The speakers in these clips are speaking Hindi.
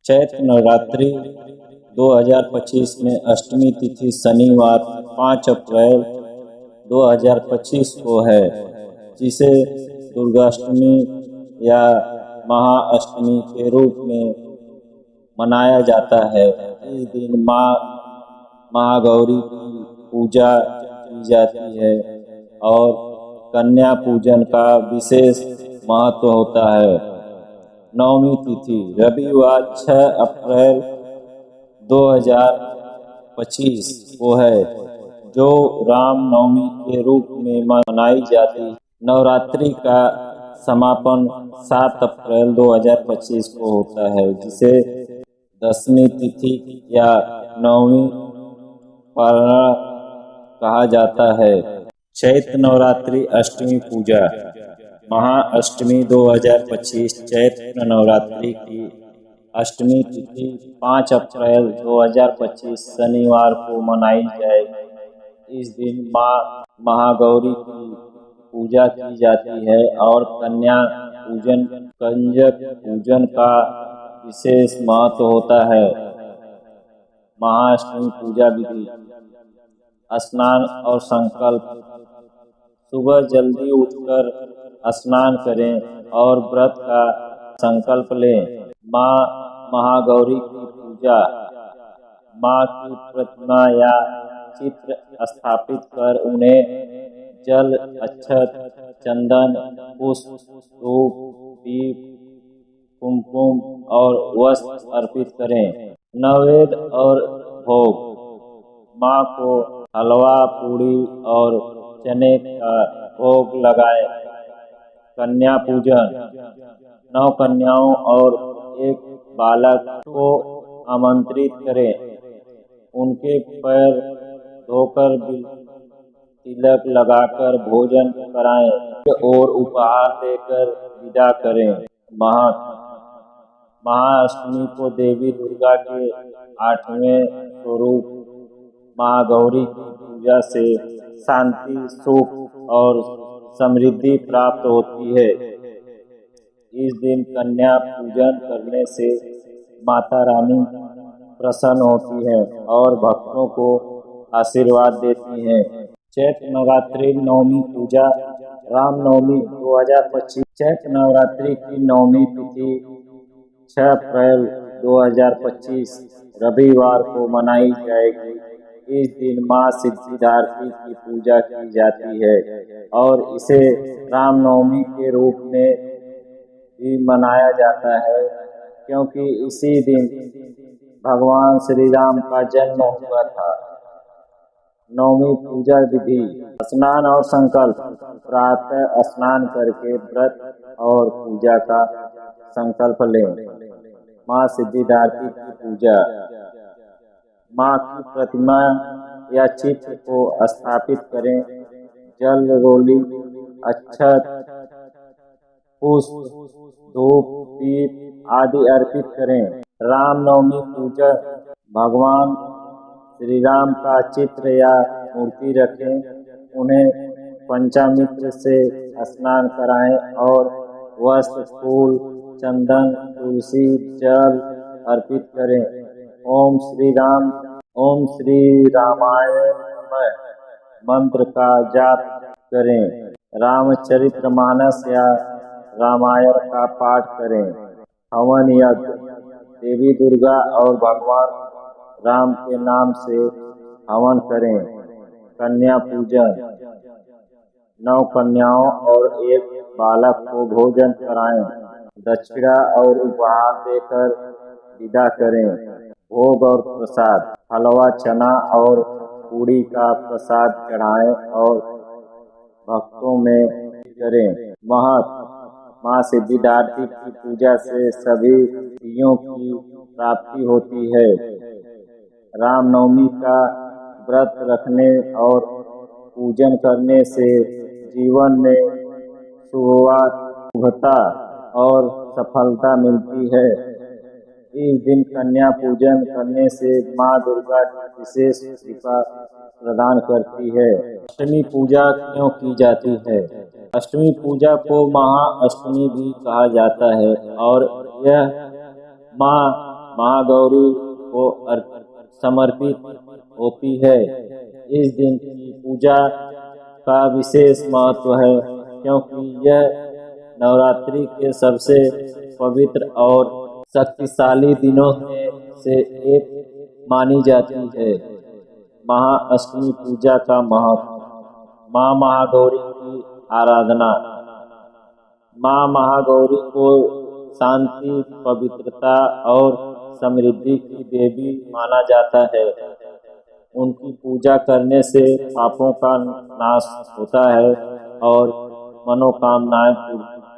चैत्र नवरात्रि 2025 में अष्टमी तिथि शनिवार 5 अप्रैल 2025 को है, जिसे दुर्गाष्टमी या महाअष्टमी के रूप में मनाया जाता है। इस दिन माँ महागौरी की पूजा की जाती है और कन्या पूजन का विशेष महत्व होता है। नवमी तिथि रविवार 6 अप्रैल 2025 को है, जो राम नवमी के रूप में मनाई जाती है। नवरात्रि का समापन 7 अप्रैल 2025 को होता है, जिसे दशमी तिथि या नवमी पारणा कहा जाता है। चैत्र नवरात्रि अष्टमी पूजा महाअष्टमी 2025 चैत्र नवरात्रि की अष्टमी तिथि 5 अप्रैल 2025 शनिवार को मनाई जाएगी। इस दिन माँ महागौरी की पूजा की जाती है और कन्या पूजन कंजक पूजन का विशेष महत्व होता है। महाअष्टमी पूजा विधि: स्नान और संकल्प। सुबह जल्दी उठकर स्नान करें और व्रत का संकल्प लें। माँ महागौरी की पूजा: माँ की प्रतिमा या चित्र स्थापित कर उन्हें जल, अक्षत, चंदन, पुष्प, धूप, दीप, कुमकुम और वस्त्र अर्पित करें। नैवेद्य और भोग: माँ को हलवा, पूड़ी और चने का भोग लगाएं। कन्या पूजन: 9 कन्याओं और एक बालक को आमंत्रित करें, उनके पैर धोकर तिलक लगाकर भोजन कराएं और उपहार देकर विदा करें। महत्व: महाअष्टमी को देवी दुर्गा के 8वें स्वरूप महागौरी की पूजा से शांति, सुख और समृद्धि प्राप्त होती है। इस दिन कन्या पूजन करने से माता रानी प्रसन्न होती है और भक्तों को आशीर्वाद देती हैं। चैत्र नवरात्रि नवमी पूजा रामनवमी 2025 चैत्र नवरात्रि की नवमी तिथि 6 अप्रैल 2025 रविवार को मनाई जाएगी। इस दिन माँ सिद्धिदात्री की पूजा की जाती है और इसे रामनवमी के रूप में भी मनाया जाता है, क्योंकि इसी दिन भगवान श्री राम का जन्म हुआ था। नवमी पूजा विधि: स्नान और संकल्प। प्रातः स्नान करके व्रत और पूजा का संकल्प लें। माँ सिद्धिदात्री की पूजा: माँ की प्रतिमा या चित्र को स्थापित करें। जल, रोली, अक्षत, पुष्प, धूप, दीप आदि अर्पित करें। रामनवमी पूजा: भगवान श्री राम का चित्र या मूर्ति रखें, उन्हें पंचामृत से स्नान कराएं और वस्त्र, फूल, चंदन, तुलसी, जल अर्पित करें। ओम श्री रामाय नमः मंत्र का जाप करें। रामचरितमानस या रामायण का पाठ करें। हवन यज्ञ: देवी दुर्गा और भगवान राम के नाम से हवन करें। कन्या पूजन: 9 कन्याओं और एक बालक को भोजन कराएं। दक्षिणा और उपहार देकर विदा करें। भोग और प्रसाद: हलवा, चना और पूड़ी का प्रसाद चढ़ाएं और भक्तों में करें। महत्व: माँ सिद्धिदात्री की पूजा से सभी सिद्धियों की प्राप्ति होती है। रामनवमी का व्रत रखने और पूजन करने से जीवन में शुभता और सफलता मिलती है। इस दिन कन्या पूजन करने से माँ दुर्गा विशेष कृपा प्रदान करती है। अष्टमी पूजा क्यों की जाती है? अष्टमी पूजा को महाअष्टमी भी कहा जाता है और यह माँ महागौरी को समर्पित होती है। इस दिन की पूजा का विशेष महत्व है क्योंकि यह नवरात्रि के सबसे पवित्र और शक्तिशाली दिनों में से एक मानी जाती है। महाअष्टमी पूजा का महत्व। माँ महागौरी की आराधना। माँ महागौरी को शांति, पवित्रता और समृद्धि की देवी माना जाता है। उनकी पूजा करने से पापों का नाश होता है और मनोकामनाएं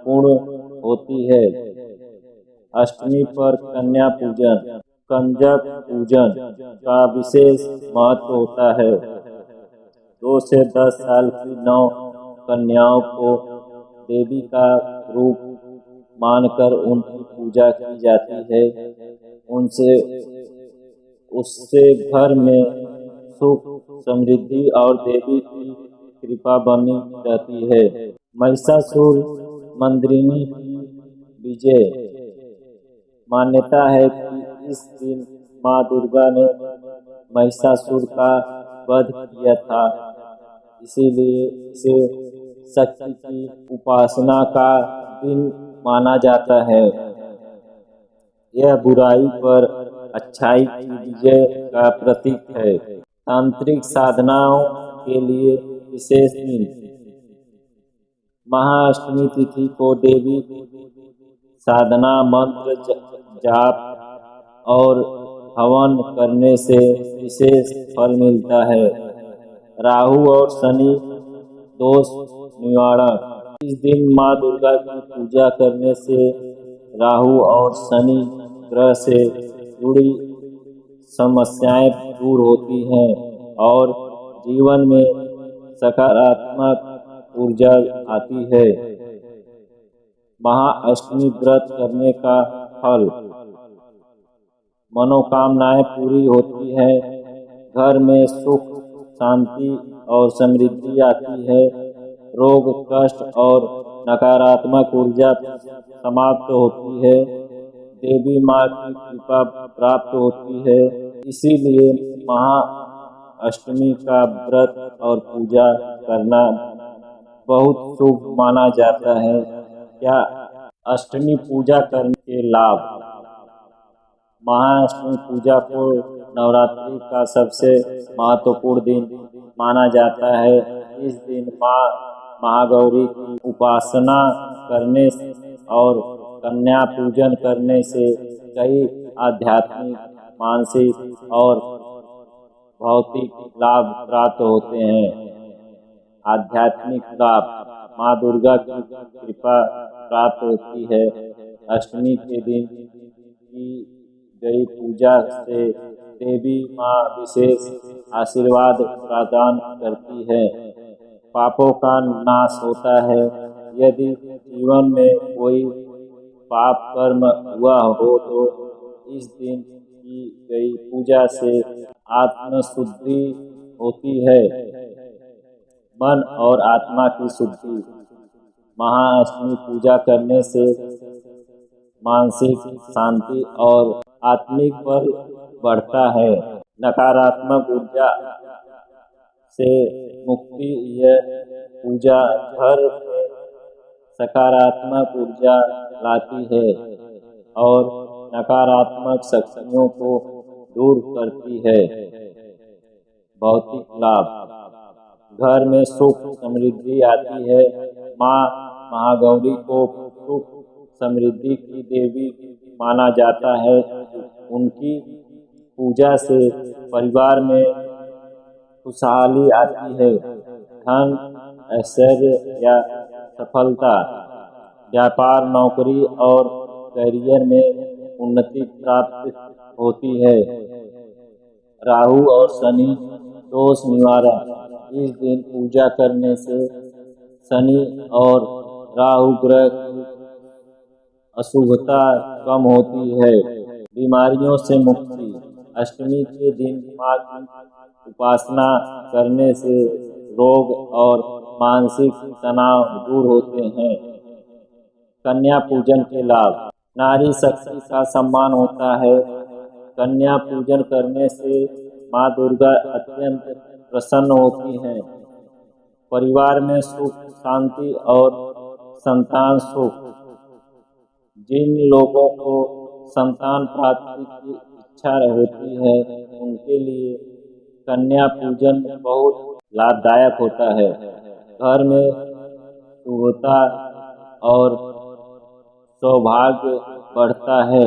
पूर्ण होती है। अष्टमी पर कन्या पूजन, कंजक पूजन का विशेष महत्व होता है। 2 से 10 साल की 9 कन्याओं को देवी का रूप मानकर उनकी पूजा की जाती है। उससे घर में सुख, समृद्धि और देवी की कृपा बनी रहती है। महिषासुर मर्दिनी की विजय। मान्यता है कि इस दिन माँ दुर्गा ने महिषासुर का वध किया था, इसीलिए इसे शक्ति की उपासना का दिन माना जाता है। यह बुराई पर अच्छाई की विजय का प्रतीक है। तांत्रिक साधनाओं के लिए विशेष दिन। महाअष्टमी तिथि को देवी साधना, मंत्र जाप और हवन करने से विशेष फल मिलता है। राहु और शनि दोष निवारण। इस दिन माँ दुर्गा की पूजा करने से राहु और शनि ग्रह से जुड़ी समस्याएं दूर होती हैं और जीवन में सकारात्मक ऊर्जा आती है। महाअष्टमी व्रत करने का फल। मनोकामनाएं पूरी होती है, घर में सुख, शांति और समृद्धि आती है, रोग, कष्ट और नकारात्मक ऊर्जा समाप्त होती है, देवी माँ की कृपा प्राप्त होती है। इसीलिए महाअष्टमी का व्रत और पूजा करना बहुत शुभ माना जाता है। क्या अष्टमी पूजा करने के लाभ। महाअष्टमी पूजा को नवरात्रि का सबसे महत्वपूर्ण दिन माना जाता है। इस दिन माँ महागौरी की उपासना करने और कन्या पूजन करने से कई आध्यात्मिक, मानसिक और भौतिक लाभ प्राप्त होते हैं। आध्यात्मिक लाभ। माँ दुर्गा की कृपा प्राप्त होती है। अष्टमी के दिन की गई पूजा से देवी माँ विशेष आशीर्वाद प्रदान करती है। पापों का नाश होता है। यदि जीवन में कोई पाप कर्म हुआ हो तो इस दिन की गई पूजा से आत्मशुद्धि होती है। मन और आत्मा की शुद्धि। महाअष्टमी पूजा करने से मानसिक शांति और आत्मिक बल बढ़ता है। नकारात्मक ऊर्जा से मुक्ति। यह पूजा घर में सकारात्मक ऊर्जा लाती है और नकारात्मक शक्तियों को दूर करती है। भौतिक लाभ। घर में सुख, समृद्धि आती है। माँ महागौरी को सुख, समृद्धि की देवी माना जाता है। उनकी पूजा से परिवार में खुशहाली आती है। धन, ऐश्वर्य या सफलता। व्यापार, नौकरी और करियर में उन्नति प्राप्त होती है। राहु और शनि दोष निवारण। इस दिन पूजा करने से शनि और राहु ग्रह की अशुभता कम होती है। बीमारियों से मुक्ति। अष्टमी के दिन माँ की उपासना करने से रोग और मानसिक तनाव दूर होते हैं। कन्या पूजन के लाभ। नारी शक्ति का सम्मान होता है। कन्या पूजन करने से माँ दुर्गा अत्यंत प्रसन्न होती हैं। परिवार में सुख शांति और संतान सुख। जिन लोगों को संतान प्राप्ति की इच्छा होती है उनके लिए कन्या पूजन बहुत लाभदायक होता है। घर में शुभता और सौभाग्य बढ़ता है।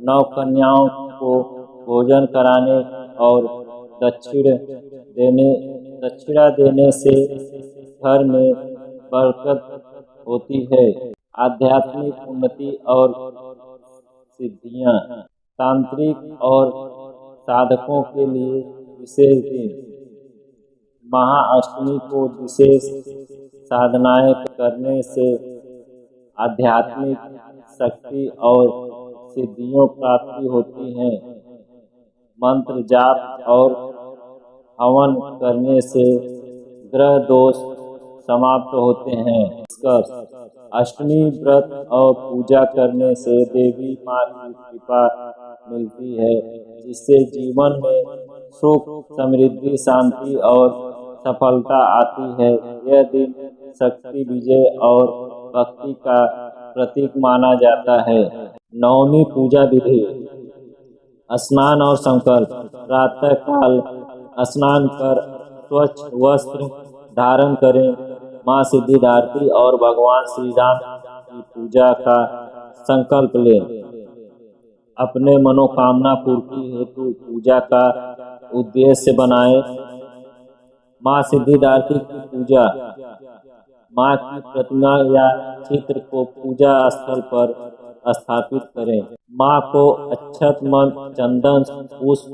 नौ कन्याओं को भोजन कराने और दक्षिणा देने से घर में बरकत होती है। आध्यात्मिक उन्नति और सिद्धियां। तांत्रिक और साधकों के लिए विशेष दिन। महाअष्टमी को विशेष साधनाएं करने से आध्यात्मिक शक्ति और सिद्धियों प्राप्ति होती हैं। मंत्र जाप और हवन करने से ग्रह दोष समाप्त होते हैं। अष्टमी व्रत और पूजा करने से देवी माँ की कृपा मिलती है, जिससे जीवन में सुख समृद्धि शांति और सफलता आती है। यह दिन शक्ति विजय और भक्ति का प्रतीक माना जाता है। नवमी पूजा विधि। स्नान और संकल्प। प्रातः काल स्नान कर स्वच्छ वस्त्र धारण करें। माँ सिद्धिदात्री और भगवान श्री राम की पूजा का संकल्प लें। अपने मनोकामना पूर्ति हेतु पूजा का उद्देश्य बनाएं। माँ सिद्धिदात्री की पूजा। माँ की प्रतिमा या चित्र को पूजा स्थल पर स्थापित करें। माँ को अक्षत चंदन पुष्प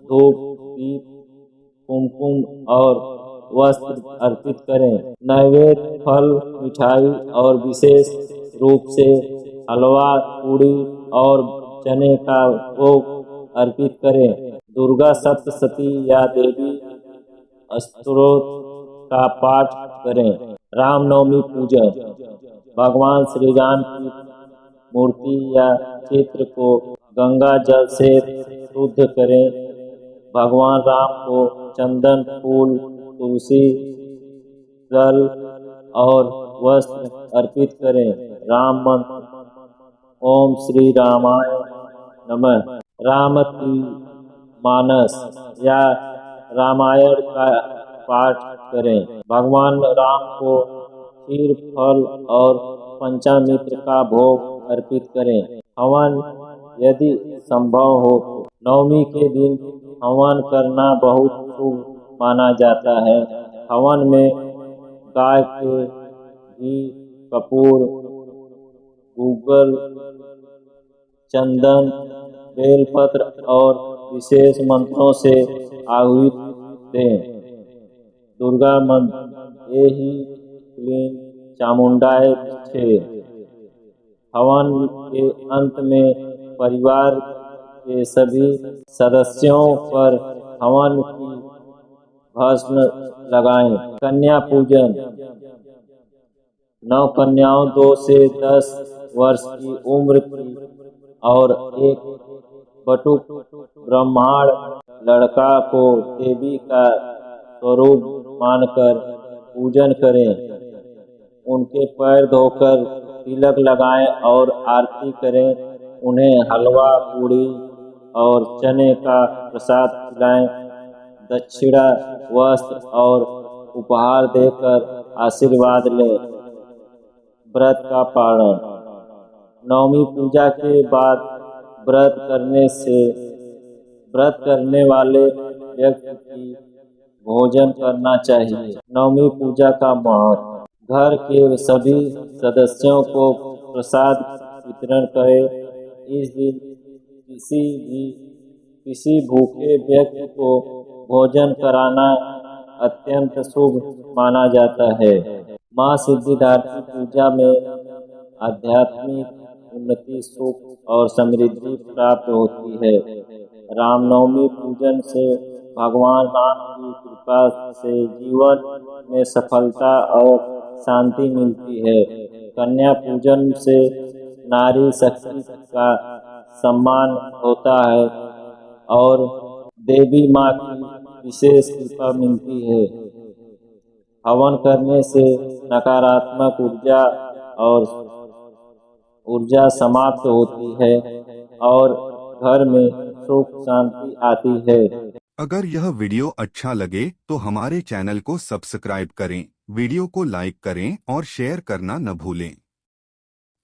धूप दीप कुमकुम और वस्त्र अर्पित करें। नैवेद्य फल मिठाई और विशेष रूप से हलवा पूड़ी और चने का भोग अर्पित करें। दुर्गा सप्तशती या देवी स्तोत्र का पाठ करें। रामनवमी पूजन। भगवान श्री राम की मूर्ति या चित्र को गंगा जल से शुद्ध करें। भगवान राम को चंदन फूल तुलसी जल और वस्त्र अर्पित करें। राम मंत्र। ओम श्री रामाय नमः। राममानस या रामायण का पाठ करें। भगवान राम को खीर फल और पंचामृत का भोग अर्पित करें। हवन यदि संभव हो। नवमी के दिन हवन करना बहुत शुभ माना जाता है। हवन में गाय के घी कपूर गूगल चंदन बेलपत्र और विशेष मंत्रों से आहुति दें। दुर्गा मंत्र। एहि क्लीं चामुंडाय छे। हवन के अंत में परिवार के सभी सदस्यों पर हवन की भस्म लगाएं। कन्या पूजन। 9 कन्याओं 2 से 10 वर्ष की उम्र की और एक बटुक ब्राह्मण लड़का को देवी का स्वरूप मानकर पूजन करें। उनके पैर धोकर तिलक लगाएं और आरती करें। उन्हें हलवा पूड़ी और चने का प्रसाद खिलाएं। दक्षिणा वस्त्र और उपहार देकर आशीर्वाद लें। व्रत का पालन। नवमी पूजा के बाद व्रत करने वाले व्यक्ति की भोजन करना चाहिए। नवमी पूजा का महत्व। घर के सभी सदस्यों को प्रसाद वितरण करें। इस दिन किसी भूखे व्यक्ति को भोजन कराना अत्यंत शुभ माना जाता है। माँ सिद्धिदात्री पूजा में आध्यात्मिक उन्नति सुख और समृद्धि प्राप्त होती है। रामनवमी पूजन से भगवान राम की कृपा से जीवन में सफलता और शांति मिलती है। कन्या पूजन से नारी शक्ति का सम्मान होता है और देवी माँ की विशेष कृपा मिलती है। हवन करने से नकारात्मक ऊर्जा समाप्त होती है और घर में सुख शांति आती है। अगर यह वीडियो अच्छा लगे तो हमारे चैनल को सब्सक्राइब करें, वीडियो को लाइक करें और शेयर करना न भूलें।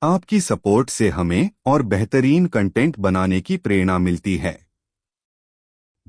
आपकी सपोर्ट से हमें और बेहतरीन कंटेंट बनाने की प्रेरणा मिलती है।